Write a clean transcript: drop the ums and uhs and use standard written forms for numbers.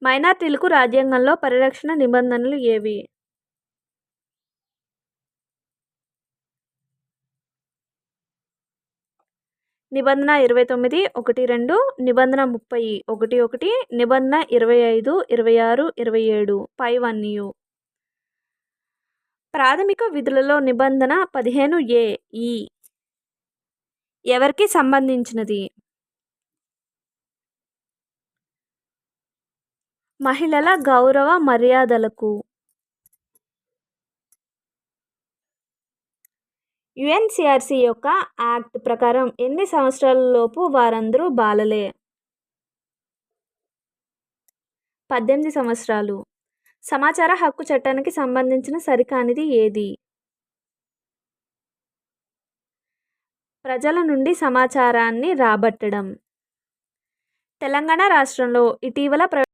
మైనారిటీలకు రాజ్యాంగంలో పరిరక్షణ నిబంధనలు ఏవి? నిబంధన 29 1, 2, నిబంధన 30 1, 1, నిబంధన 25, 26, 27 పైవన్నీయు. ప్రాథమిక విధులలో నిబంధన 15(a) ఈ ఎవరికి సంబంధించినది? మహిళల గౌరవ మర్యాదలకు. యుఎన్సిఆర్సి యొక్క యాక్ట్ ప్రకారం ఎన్ని సంవత్సరాలలోపు వారందరూ బాలలే? 18 సంవత్సరాలు. సమాచార హక్కు చట్టానికి సంబంధించిన సరికానిది ఏది? ప్రజల నుండి సమాచారాన్ని రాబట్టడం. తెలంగాణ రాష్ట్రంలో ఇటీవల